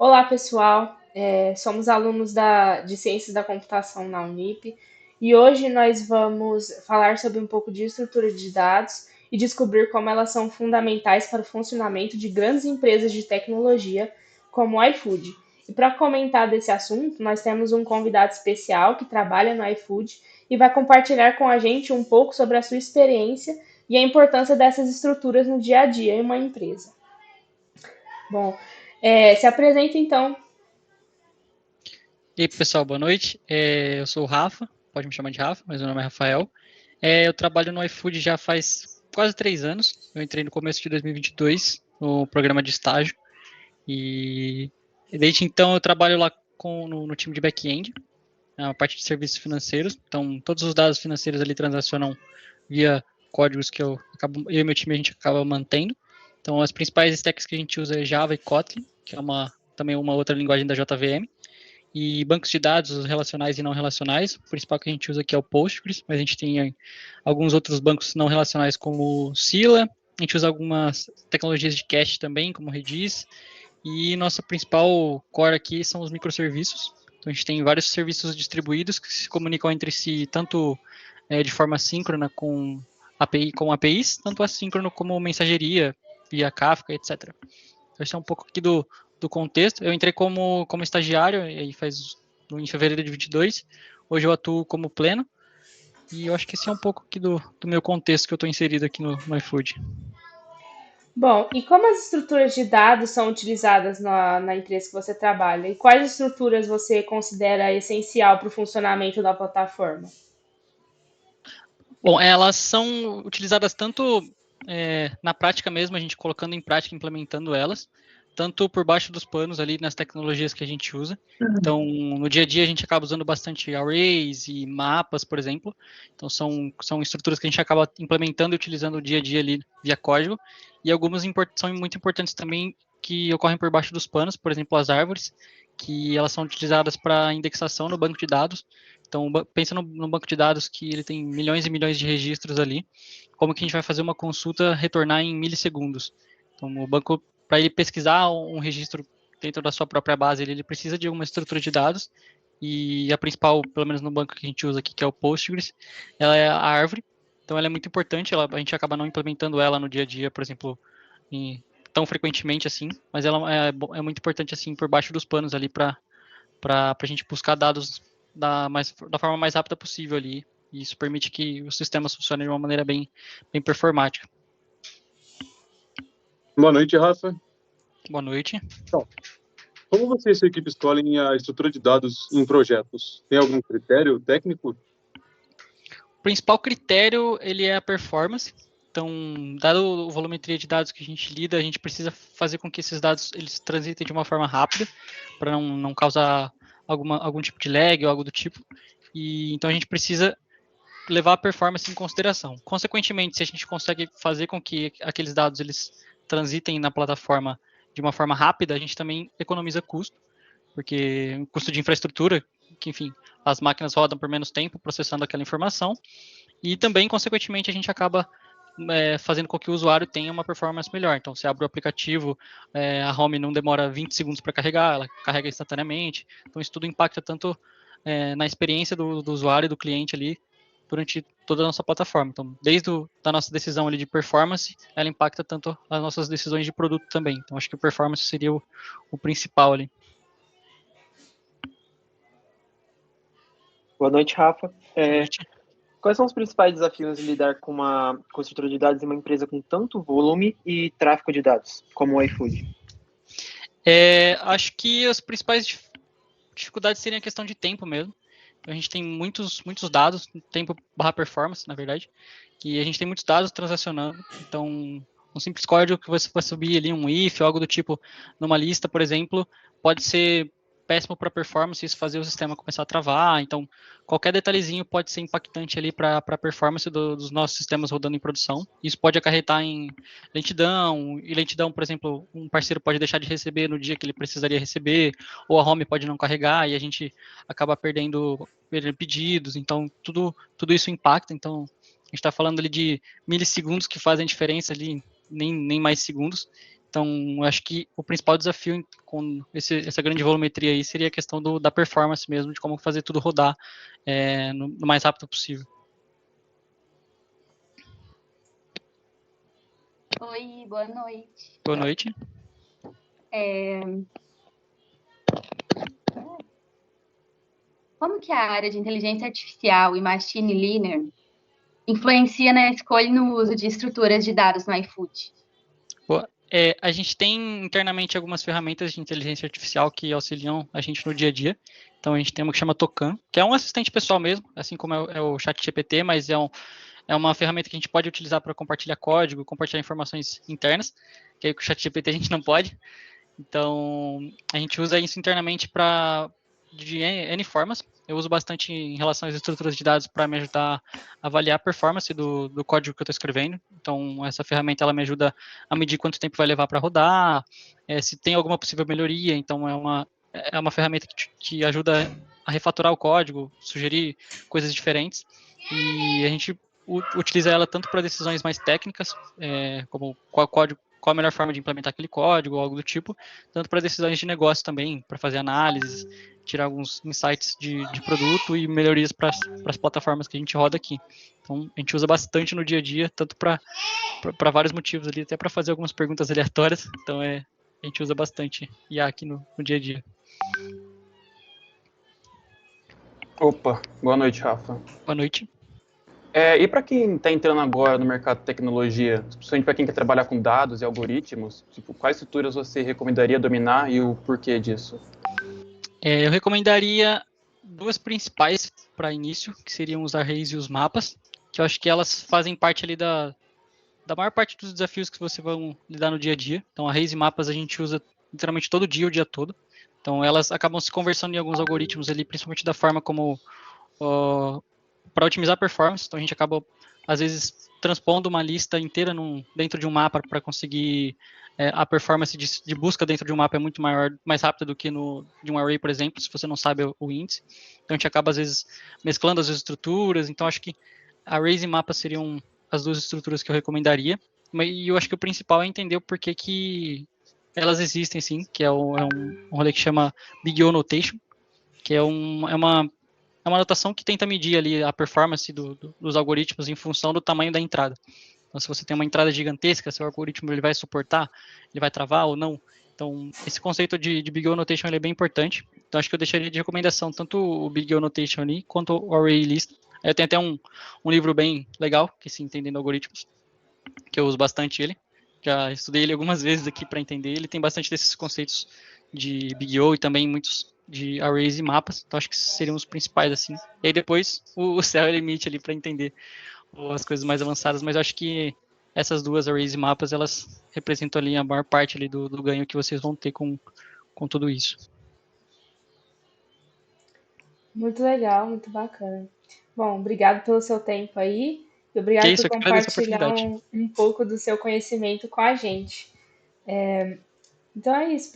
Olá, pessoal. Somos alunos de Ciências da Computação na Unip e hoje nós vamos falar sobre um pouco de estrutura de dados e descobrir como elas são fundamentais para o funcionamento de grandes empresas de tecnologia como o iFood. E para comentar desse assunto, nós temos um convidado especial que trabalha no iFood e vai compartilhar com a gente um pouco sobre a sua experiência e a importância dessas estruturas no dia a dia em uma empresa. Bom, se apresenta então. E aí, pessoal, boa noite. Eu sou o Rafa, pode me chamar de Rafa, mas meu nome é Rafael. Eu trabalho no iFood já faz quase 3 anos. Eu entrei no começo de 2022 no programa de estágio e desde então eu trabalho lá no time de back-end, na parte de serviços financeiros. Então, todos os dados financeiros ali transacionam via códigos que eu e meu time a gente acaba mantendo. Então, as principais stacks que a gente usa é Java e Kotlin, que é também uma outra linguagem da JVM. E bancos de dados relacionais e não relacionais. O principal que a gente usa aqui é o Postgres, mas a gente tem alguns outros bancos não relacionais como o Scylla. A gente usa algumas tecnologias de cache também, como o Redis. E nossa principal core aqui são os microserviços. Então a gente tem vários serviços distribuídos que se comunicam entre si, tanto de forma síncrona com APIs, tanto assíncrono como mensageria, via Kafka, etc. Então, esse é um pouco aqui do contexto. Eu entrei como estagiário em fevereiro de 22. Hoje eu atuo como pleno. E eu acho que esse é um pouco aqui do meu contexto que eu estou inserido aqui no iFood. Bom, e como as estruturas de dados são utilizadas na empresa que você trabalha? E quais estruturas você considera essencial para o funcionamento da plataforma? Bom, elas são utilizadas tanto na prática mesmo, a gente colocando em prática, implementando elas, tanto por baixo dos panos ali nas tecnologias que a gente usa. Então, no dia a dia a gente acaba usando bastante arrays e mapas, por exemplo. Então, são estruturas que a gente acaba implementando e utilizando o dia a dia ali via código. E algumas são muito importantes também que ocorrem por baixo dos panos, por exemplo, as árvores, que elas são utilizadas para indexação no banco de dados. Então, pensa no banco de dados que ele tem milhões e milhões de registros ali. Como que a gente vai fazer uma consulta retornar em milissegundos? Então, o banco, para ele pesquisar um registro dentro da sua própria base, ele precisa de uma estrutura de dados. E a principal, pelo menos no banco que a gente usa aqui, que é o Postgres, ela é a árvore. Então, ela é muito importante. A gente acaba não implementando ela no dia a dia, por exemplo, tão frequentemente assim. Mas ela é muito importante assim por baixo dos panos ali para a gente buscar dados da forma mais rápida possível ali. E isso permite que os sistemas funcionem de uma maneira bem performática. Boa noite, Rafa. Boa noite. Então, como você e sua equipe escolhem a estrutura de dados em projetos? Tem algum critério técnico? O principal critério ele é a performance. Então, dado o volumetria de dados que a gente lida, a gente precisa fazer com que esses dados eles transitem de uma forma rápida, para não causar algum tipo de lag ou algo do tipo. E então a gente precisa levar a performance em consideração. Consequentemente, se a gente consegue fazer com que aqueles dados eles transitem na plataforma de uma forma rápida, a gente também economiza custo, porque o custo de infraestrutura, que enfim, as máquinas rodam por menos tempo processando aquela informação, e também, consequentemente, a gente acaba fazendo com que o usuário tenha uma performance melhor. Então, você abre o aplicativo, a home não demora 20 segundos para carregar, ela carrega instantaneamente. Então, isso tudo impacta tanto na experiência do usuário e do cliente ali durante toda a nossa plataforma. Então, desde a nossa decisão ali de performance, ela impacta tanto as nossas decisões de produto também. Então, acho que o performance seria o principal ali. Boa noite, Rafa. Boa noite. Quais são os principais desafios em lidar com estrutura de dados em uma empresa com tanto volume e tráfego de dados, como o iFood? Acho que as principais dificuldades seriam a questão de tempo mesmo. A gente tem muitos dados, tempo barra performance, na verdade, que a gente tem muitos dados transacionando. Então, um simples código que você vai subir ali, um if, algo do tipo, numa lista, por exemplo, pode ser péssimo para performance, isso fazer o sistema começar a travar. Então, qualquer detalhezinho pode ser impactante ali para a performance dos nossos sistemas rodando em produção. Isso pode acarretar em lentidão, e lentidão, por exemplo, um parceiro pode deixar de receber no dia que ele precisaria receber, ou a home pode não carregar e a gente acaba perdendo pedidos. Então, tudo isso impacta. Então, a gente está falando ali de milissegundos que fazem diferença ali, nem mais segundos. Então, eu acho que o principal desafio com essa grande volumetria aí seria a questão da performance mesmo, de como fazer tudo rodar no mais rápido possível. Oi, boa noite. Boa noite. Como que a área de inteligência artificial e machine learning influencia na escolha e no uso de estruturas de dados no iFood? A gente tem internamente algumas ferramentas de inteligência artificial que auxiliam a gente no dia a dia. Então, a gente tem uma que chama Tokan, que é um assistente pessoal mesmo, assim como é o ChatGPT, mas é uma ferramenta que a gente pode utilizar para compartilhar código, compartilhar informações internas, que aí com o ChatGPT a gente não pode. Então, a gente usa isso internamente de N formas. Eu uso bastante em relação às estruturas de dados para me ajudar a avaliar a performance do código que eu estou escrevendo. Então, essa ferramenta ela me ajuda a medir quanto tempo vai levar para rodar, se tem alguma possível melhoria. Então, é uma ferramenta que ajuda a refatorar o código, sugerir coisas diferentes. E a gente utiliza ela tanto para decisões mais técnicas, como qual a melhor forma de implementar aquele código, ou algo do tipo, tanto para decisões de negócio também, para fazer análises, tirar alguns insights de produto e melhorias para as plataformas que a gente roda aqui. Então, a gente usa bastante no dia a dia, tanto para vários motivos ali, até para fazer algumas perguntas aleatórias. Então, a gente usa bastante IA aqui no dia a dia. Opa, boa noite, Rafa. Boa noite. E para quem está entrando agora no mercado de tecnologia, principalmente para quem quer trabalhar com dados e algoritmos, tipo, quais estruturas você recomendaria dominar e o porquê disso? Eu recomendaria duas principais para início, que seriam os arrays e os mapas, que eu acho que elas fazem parte ali da maior parte dos desafios que você vai lidar no dia a dia. Então, arrays e mapas a gente usa literalmente todo dia, o dia todo. Então, elas acabam se conversando em alguns algoritmos ali, principalmente da forma como para otimizar a performance. Então, a gente acaba, às vezes, transpondo uma lista inteira dentro de um mapa para conseguir a performance de busca dentro de um mapa é muito mais rápida do que de um array, por exemplo, se você não sabe o índice. Então, a gente acaba, às vezes, mesclando as estruturas. Então, acho que arrays e mapas seriam as duas estruturas que eu recomendaria. E eu acho que o principal é entender o porquê que elas existem, sim, que é um rolê que chama Big O Notation, que é uma notação que tenta medir ali a performance dos algoritmos em função do tamanho da entrada. Então, se você tem uma entrada gigantesca, seu algoritmo ele vai suportar, ele vai travar ou não. Então, esse conceito de Big O Notation ele é bem importante. Então, acho que eu deixaria de recomendação tanto o Big O Notation ali, quanto o Array List. Eu tenho até um livro bem legal, que se Entendendo Algoritmos, que eu uso bastante ele. Já estudei ele algumas vezes aqui para entender. Ele tem bastante desses conceitos de Big O e também muitos de arrays e mapas. Então, acho que seriam os principais, assim. E aí, depois, o céu é o limite ali para entender as coisas mais avançadas, mas eu acho que essas duas arrays e mapas, elas representam ali a maior parte ali do ganho que vocês vão ter com tudo isso. Muito legal, muito bacana. Bom, obrigado pelo seu tempo aí e Que obrigado isso, por eu que agradeço a compartilhar oportunidade. um pouco do seu conhecimento com a gente. Então é isso,